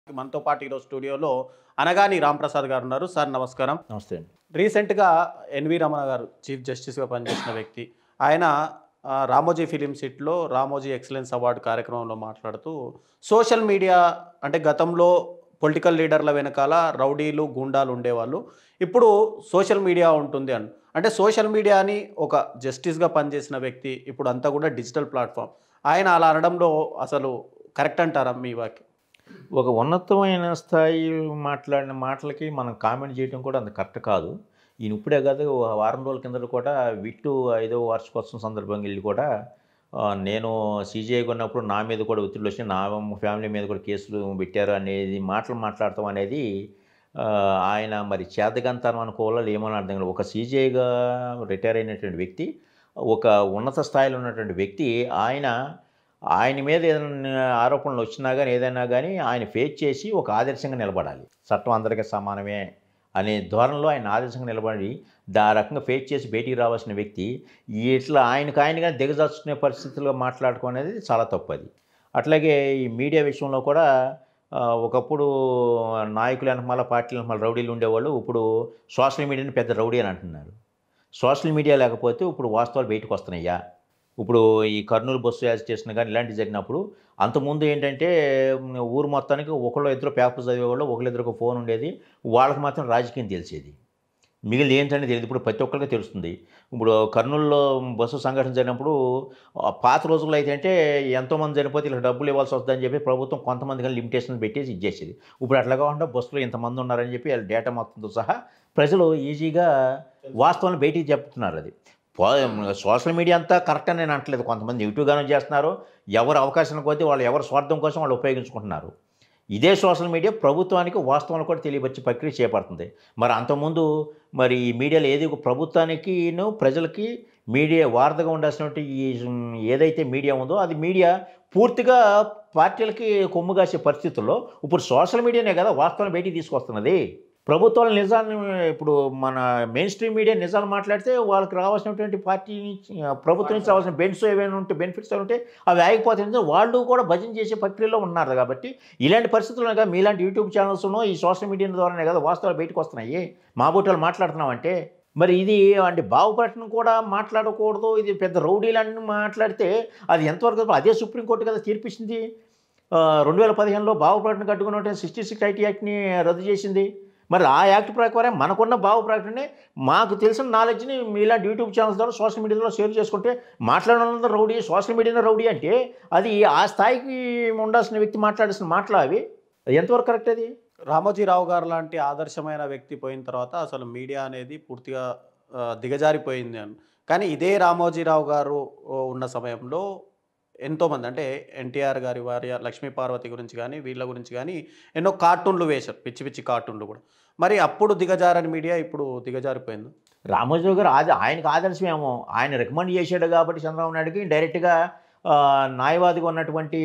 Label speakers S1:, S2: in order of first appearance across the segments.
S1: మనతో పాటు ఈరోజు స్టూడియోలో అనగాని రాంప్రసాద్ గారు ఉన్నారు. సార్ నమస్కారం.
S2: నమస్తే అండి.
S1: రీసెంట్‌గా ఎన్వి రమణ గారు చీఫ్ జస్టిస్‌గా పనిచేసిన వ్యక్తి. ఆయన రామోజీ ఫిలిం సిటీలో రామోజీ ఎక్సలెన్స్ అవార్డ్ కార్యక్రమంలో మాట్లాడుతూ సోషల్ మీడియా అంటే గతంలో పొలిటికల్ లీడర్ల వెనకాల రౌడీలు, గూండాలు ఉండేవాళ్ళు. ఇప్పుడు సోషల్ మీడియా ఉంటుంది అని. అంటే సోషల్ మీడియాని ఒక జస్టిస్‌గా పనిచేసిన వ్యక్తి ఇప్పుడు అంతా కూడా డిజిటల్ ప్లాట్‌ఫామ్. ఆయన అలా అనడంలో అసలు కరెక్ట్ అంటారా మీ వాక్యం?
S2: ఒక ఉన్నతమైన స్థాయి మాట్లాడిన మాటలకి మనం కామెంట్ చేయడం కూడా అంత కరెక్ట్ కాదు. ఈయన ఇప్పుడే కాదు, వారం రోజుల కిందట కూడా విట్టు 5వ వార్షికోత్సవం సందర్భంగా ఎళ్లి కూడా నేను సీజీఐగా ఉన్నప్పుడు నా మీద కూడా ఒత్తిళ్ళొచ్చి నా ఫ్యామిలీ మీద కూడా కేసులు పెట్టారు అనేది మాటలు మాట్లాడటం అనేది ఆయన మరి చేతకంతనం అనుకోవాలో ఏమో అర్థం కాదు. ఒక సీజీఐగా రిటైర్ అయినటువంటి వ్యక్తి, ఒక ఉన్నత స్థాయిలో ఉన్నటువంటి వ్యక్తి ఆయన మీద ఏదైనా ఆరోపణలు వచ్చినా గానీ, ఏదైనా గానీ ఆయన ఫేస్ చేసి ఒక ఆదర్శంగా నిలబడాలి. చట్టం అందరికీ సమానమే అనే ధోరణిలో ఆయన ఆదర్శంగా నిలబడి రకంగా ఫేస్ చేసి బయటికి రావాల్సిన వ్యక్తి ఇట్లా ఆయనగా దిగజార్చుకునే పరిస్థితుల్లో మాట్లాడటం అనేది చాలా తప్పది. అట్లాగే ఈ మీడియా విషయంలో కూడా ఒకప్పుడు నాయకుల వెనకమాల, పార్టీల వెనకమాల రౌడీలు ఉండేవాళ్ళు. ఇప్పుడు సోషల్ మీడియాని పెద్ద రౌడీ అని అంటున్నారు. సోషల్ మీడియా లేకపోతే ఇప్పుడు వాస్తవాలు బయటకు వస్తున్నాయా? ఇప్పుడు ఈ కర్నూలు బస్సు యాజిటేషన్ కానీ ఇలాంటివి జరిగినప్పుడు అంతకుముందు ఏంటంటే ఊరు మొత్తానికి ఒకళ్ళో ఇద్దరు పేపర్ చదివేవాళ్ళు, ఒకళ్ళిద్దరికి ఫోన్ ఉండేది. వాళ్ళకి మాత్రం రాజకీయం తెలిసేది. మిగిలిన ఏంటనేది తెలియదు. ఇప్పుడు ప్రతి ఒక్కరికి తెలుస్తుంది. ఇప్పుడు కర్నూలులో బస్సు సంఘటన జరిగినప్పుడు పాత రోజుల్లో అయితే అంటే ఎంతోమంది చనిపోతే ఇలా డబ్బులు ఇవ్వాల్సి వస్తుందని చెప్పి ప్రభుత్వం కొంతమంది కానీ లిమిటేషన్ పెట్టేసి ఇచ్చేసేది. ఇప్పుడు అట్లా కాకుండా బస్సులో ఇంతమంది ఉన్నారని చెప్పి వాళ్ళ డేటా మొత్తంతో సహా ప్రజలు ఈజీగా వాస్తవాన్ని బయటికి చెప్తున్నారు. అది సోషల్ మీడియా అంతా కరెక్ట్ అని నేను అంటలేదు. కొంతమంది నెగిటివ్గానే చేస్తున్నారు. ఎవరు అవకాశం కొద్దీ వాళ్ళు ఎవరి స్వార్థం కోసం వాళ్ళు ఉపయోగించుకుంటున్నారు. ఇదే సోషల్ మీడియా ప్రభుత్వానికి వాస్తవాలు కూడా తెలియపరిచే ప్రక్రియ చేపడుతుంది. మరి అంతకుముందు మరి ఈ మీడియాలో ఏది ప్రభుత్వానికిను ప్రజలకి మీడియా వారధిగా ఉండాల్సినటువంటి ఏదైతే మీడియా ఉందో అది మీడియా పూర్తిగా పార్టీలకి కొమ్ము కాసే పరిస్థితుల్లో ఇప్పుడు సోషల్ మీడియానే కదా వాస్తవాన్ని బయటికి తీసుకొస్తున్నది. ప్రభుత్వాలు నిజాన్ని ఇప్పుడు మన మెయిన్ స్ట్రీమ్ మీడియా నిజాలు మాట్లాడితే వాళ్ళకి రావాల్సినటువంటి పార్టీ నుంచి ప్రభుత్వం నుంచి రావాల్సిన బెనిఫిట్స్ ఏమైనా ఉంటే అవి ఆగిపోతాయి. వాళ్ళు కూడా భజన చేసే ప్రక్రియలో ఉన్నారు కాబట్టి ఇలాంటి పరిస్థితుల్లో కదా మీలాంటి యూట్యూబ్ ఛానల్స్ను ఈ సోషల్ మీడియా ద్వారానే కదా వాస్తవాలు బయటకు వస్తున్నాయి. మా బుట్టలు మాట్లాడుతున్నామంటే మరి ఇది అంటే బాగుపడటం కూడా మాట్లాడకూడదు. ఇది పెద్ద రౌడీలని మాట్లాడితే అది ఎంతవరకు అదే సుప్రీంకోర్టు కదా తీర్పిచ్చింది. 2015లో బాగుపడటం కట్టుకున్న 66 ఐటీ యాక్ట్ని రద్దు చేసింది. మరి ఆ యాక్ట్ ప్రకారం మనకున్న ప్రకటనే మాకు తెలిసిన నాలెడ్జ్ని ఇలాంటి యూట్యూబ్ ఛానల్స్ ద్వారా సోషల్ మీడియాలో షేర్ చేసుకుంటే మాట్లాడాలందరూ రౌడీ, సోషల్ మీడియాలో రౌడీ అంటే అది ఆ స్థాయికి ఉండాల్సిన వ్యక్తి మాట్లాడాల్సిన మాటలు అవి ఎంతవరకు కరెక్ట్? అది
S1: రామోజీరావు గారు లాంటి ఆదర్శమైన వ్యక్తి పోయిన తర్వాత అసలు మీడియా అనేది పూర్తిగా దిగజారిపోయింది అని. కానీ ఇదే రామోజీరావు గారు ఉన్న సమయంలో ఎంతోమంది అంటే ఎన్టీఆర్ గారి భార్య లక్ష్మీపార్వతి గురించి కానీ వీళ్ళ గురించి కానీ ఎన్నో కార్టూన్లు వేశారు, పిచ్చి పిచ్చి కార్టూన్లు కూడా. మరి అప్పుడు దిగజారని మీడియా ఇప్పుడు దిగజారిపోయింది.
S2: రామోజీరావు గారు ఆయనకు ఆదర్శమేమో ఆయన రికమెండ్ చేశాడు కాబట్టి చంద్రబాబు నాయుడుకి డైరెక్ట్గా న్యాయవాదిగా ఉన్నటువంటి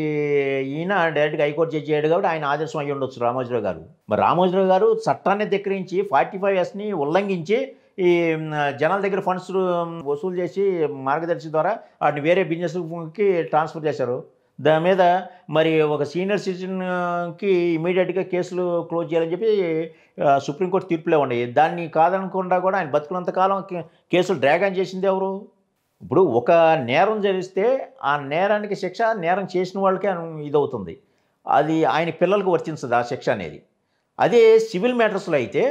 S2: ఈయన డైరెక్ట్గా హైకోర్టు జడ్జి అయ్యాడు కాబట్టి ఆయన ఆదర్శం అయ్యి ఉండొచ్చు రామోజీరావు గారు. మరి రామోజీరావు గారు చట్టాన్ని ధిక్కరించి 45Sని ఉల్లంఘించి ఈ జనాల దగ్గర ఫండ్స్ వసూలు చేసి మార్గదర్శి ద్వారా వాటిని వేరే బిజినెస్కి ట్రాన్స్ఫర్ చేశారు. దాని మీద మరి ఒక సీనియర్ సిటిజన్కి ఇమీడియట్గా కేసులు క్లోజ్ చేయాలని చెప్పి సుప్రీంకోర్టు తీర్పులే ఉన్నాయి. దాన్ని కాదనకుండా కూడా ఆయన బతుకున్నంతకాలం కేసులు డ్రాగ్ ఆన్ చేసింది ఎవరు? ఇప్పుడు ఒక నేరం జరిగితే ఆ నేరానికి శిక్ష నేరం చేసిన వాళ్ళకే ఇదవుతుంది. అది ఆయన పిల్లలకు వర్తించదు ఆ శిక్ష అనేది. అదే సివిల్ మ్యాటర్స్లో అయితే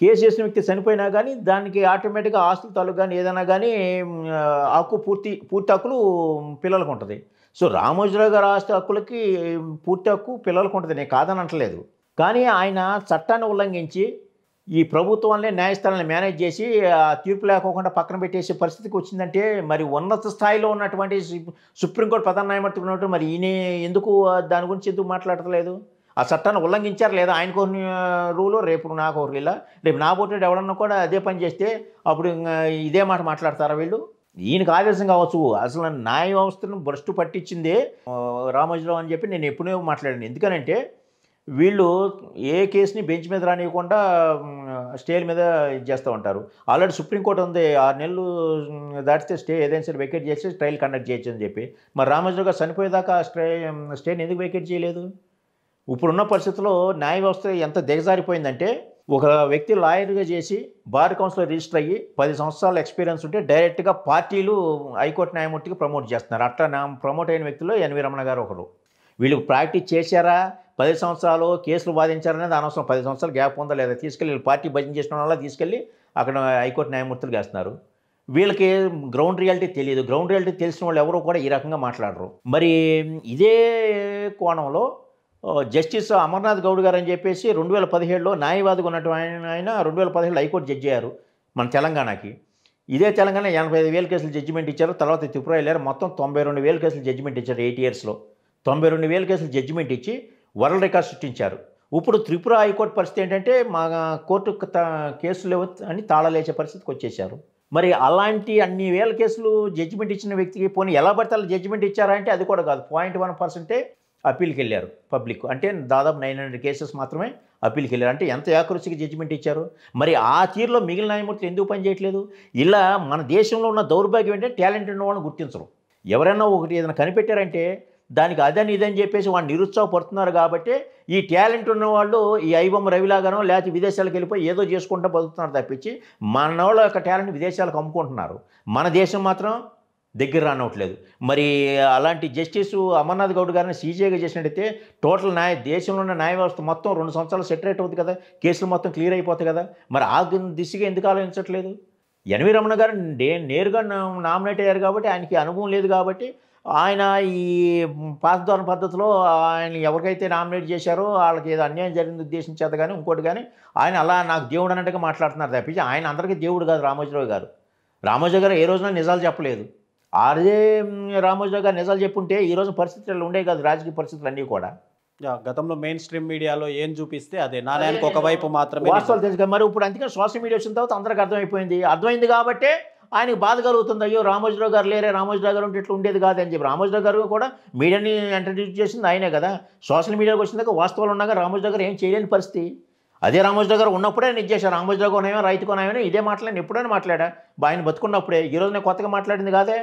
S2: కేసు చేసిన వ్యక్తి చనిపోయినా కానీ దానికి ఆటోమేటిక్గా ఆస్తుల తాలూకు కానీ ఏదైనా కానీ పూర్తి హక్కులు పిల్లలకు ఉంటుంది. సో రామోజీరావు గారి ఆస్తి హక్కులకి పూర్తి హక్కు పిల్లలకు ఉంటుంది, నేను కాదని అంటలేదు. కానీ ఆయన చట్టాన్ని ఉల్లంఘించి ఈ ప్రభుత్వాన్ని న్యాయస్థానాన్ని మేనేజ్ చేసి తీర్పు లేకోకుండా పక్కన పెట్టేసే పరిస్థితికి వచ్చిందంటే మరి ఉన్నత స్థాయిలో ఉన్నటువంటి సుప్రీంకోర్టు ప్రధాన న్యాయమూర్తి ఉన్నట్టు మరి ఈయన ఎందుకు దాని గురించి ఎందుకు మాట్లాడతలేదు? ఆ చట్టాన్ని ఉల్లంఘించారు లేదా? ఆయనకు రూలు, రేపు నాకు ఇలా, రేపు నా పోటీ ఎవడన్నా కూడా అదే పని చేస్తే అప్పుడు ఇదే మాట మాట్లాడతారా వీళ్ళు? ఈయనకు ఆదర్శం కావచ్చు. అసలు న్యాయ వ్యవస్థను భ్రష్టు పట్టించిందే రామోజీరావు అని చెప్పి నేను ఎప్పుడూ మాట్లాడాను. ఎందుకనంటే వీళ్ళు ఏ కేసుని బెంచ్ మీద రానివ్వకుండా స్టేల మీద చేస్తూ ఉంటారు. ఆల్రెడీ సుప్రీంకోర్టు ఉంది 6 నెలలు దాటితే స్టే ఏదైనా సరే వెకేట్ చేసి ట్రయల్ కండక్ట్ చేయొచ్చు అని చెప్పి. మరి రామోజీరావు గారు చనిపోయేదాకా స్టేని ఎందుకు వెకేట్ చేయలేదు? ఇప్పుడున్న పరిస్థితుల్లో న్యాయ వ్యవస్థ ఎంత దిగజారిపోయిందంటే, ఒక వ్యక్తి లాయర్‌గా చేసి, బార్ కౌన్సిల్‌లో రిజిస్టర్ అయ్యి, 10 సంవత్సరాల ఎక్స్‌పీరియన్స్ ఉంటే డైరెక్ట్‌గా పార్టీలు హైకోర్టు న్యాయమూర్తికి ప్రమోట్ చేస్తున్నారు. అట్లా ప్రమోట్ అయిన వ్యక్తుల్లో ఎన్వి రమణ గారు ఒకరు. వీళ్ళు ప్రాక్టీస్ చేశారా, 10 సంవత్సరాలు కేసులు వాదించారనేది అనవసరం. 10 సంవత్సరాలు గ్యాప్ ఉందా లేదా తీసుకెళ్ళి వీళ్ళు పార్టీ భజన చేసిన వాళ్ళ తీసుకెళ్ళి అక్కడ హైకోర్టు న్యాయమూర్తులుగా వేస్తున్నారు. వీళ్ళకి గ్రౌండ్ రియాలిటీ తెలీదు. గ్రౌండ్ రియాలిటీ తెలిసిన వాళ్ళు ఎవరు కూడా ఈ రకంగా మాట్లాడరు. మరి ఇదే కోణంలో జస్టిస్ అమర్నాథ్ గౌడ్ గారు అని చెప్పేసి 2017లో న్యాయవాదిగా ఉన్నటువంటి ఆయన 2017లో హైకోర్టు జడ్జి అయ్యారు మన తెలంగాణకి. ఇదే తెలంగాణ 85,000 కేసులు జడ్జిమెంట్ ఇచ్చారు. తర్వాత త్రిపుర వెళ్ళారు. మొత్తం 92,000 కేసులు జడ్జిమెంట్ ఇచ్చారు 8 ఇయర్స్లో. 92,000 కేసులు జడ్జిమెంట్ ఇచ్చి వరల్డ్ రికార్డ్ సృష్టించారు. ఇప్పుడు త్రిపుర హైకోర్టు పరిస్థితి ఏంటంటే మా కోర్టు కేసులు అని తాళలేసే పరిస్థితికి వచ్చేసారు. మరి అలాంటి అన్ని వేల కేసులు జడ్జిమెంట్ ఇచ్చిన వ్యక్తికి పోనీ ఎలా పడితే అలా జడ్జిమెంట్ ఇచ్చారా అంటే అది కూడా కాదు. 0.1% అప్పీల్కి వెళ్ళారు పబ్లిక్. అంటే దాదాపు 900 కేసెస్ మాత్రమే అప్పీల్కి వెళ్ళారు. అంటే ఎంత యాక్యురసీగా జడ్జిమెంట్ ఇచ్చారు. మరి ఆ తీరులో మిగిలిన న్యాయమూర్తులు ఎందుకు పనిచేయట్లేదు? ఇలా మన దేశంలో ఉన్న దౌర్భాగ్యం ఏంటంటే టాలెంట్ ఉన్న వాళ్ళని గుర్తించరు. ఎవరైనా ఒకటి ఏదైనా కనిపెట్టారంటే దానికి అదని ఇదని చెప్పేసి వాడిని నిరుత్సాహపడుతున్నారు. కాబట్టి ఈ టాలెంట్ ఉన్నవాళ్ళు ఈ ఐబొమ్మ రవిలాగానో లేకపోతే విదేశాలకు వెళ్ళిపోయి ఏదో చేసుకుంటూ బతుకుతున్నారు తప్పించి మన వాళ్ళ యొక్క టాలెంట్ విదేశాలకు అమ్ముకుంటున్నారు. మన దేశం మాత్రం దగ్గర రానవట్లేదు. మరి అలాంటి జస్టిస్ అమర్నాథ్ గౌడ్ గారిని సీజేగా చేసినట్టయితే టోటల్ దేశంలో ఉన్న న్యాయ వ్యవస్థ మొత్తం 2 సంవత్సరాలు సెటరేట్ అవుతుంది కదా, కేసులు మొత్తం క్లియర్ అయిపోతాయి కదా. మరి ఆ దిశగా ఎందుకు ఆలోచించట్లేదు? ఎన్వి రమణ గారు నేరుగా నామినేట్ అయ్యారు కాబట్టి ఆయనకి అనుభవం లేదు కాబట్టి ఆయన ఈ పాస్దాన పద్ధతిలో ఆయన ఎవరికైతే నామినేట్ చేశారో వాళ్ళకి ఏదో అన్యాయం జరిగింది ఉద్దేశించేది కానీ ఇంకోటి కానీ ఆయన అలా నాకు దేవుడు అన్నట్టుగా మాట్లాడుతున్నారు తప్పించి ఆయన అందరికీ దేవుడు కాదు. రామోజీరావు గారు ఏ రోజున నిజాలు చెప్పలేదు. అదే రామోజీరావు గారు నిజాలు చెప్పుంటే ఈ రోజు పరిస్థితులు ఉండే కాదు, రాజకీయ పరిస్థితులు అన్నీ కూడా.
S1: గతంలో మెయిన్ స్ట్రీమ్ మీడియాలో ఏం చూపిస్తే అదే నాణ్యానికి ఒకవైపు మాత్రమే
S2: వాస్తవాలు తెలుసు కదా. మరి ఇప్పుడు అందుకని సోషల్ మీడియా వచ్చిన తర్వాత అందరికి అర్థమైంది కాబట్టి ఆయనకు బాధ కలుగుతుంది. అయ్యో రామోజీరావు గారు లేరే, రామోజీరావు గారు ఉంటే ఇట్లా ఉండేది కాదు అని చెప్పి. రామోజీరావు గారు కూడా మీడియాని ఇంట్రడ్యూస్ చేసింది ఆయనే కదా. సోషల్ మీడియాకి వచ్చినాక వాస్తవాలు ఉన్నాక రామోజీరావు గారు ఏం చేయలేని పరిస్థితి. అదే రామోజీరావు గారు ఉన్నప్పుడే నేను చేశాను. రామోజీరావు కొనేమో రైతు కొనేమో ఇదే మాట్లాడిన ఎప్పుడైనా మాట్లాడా ఆయన బతుకున్నప్పుడే. ఈ రోజు నేను కొత్తగా మాట్లాడింది కాదే.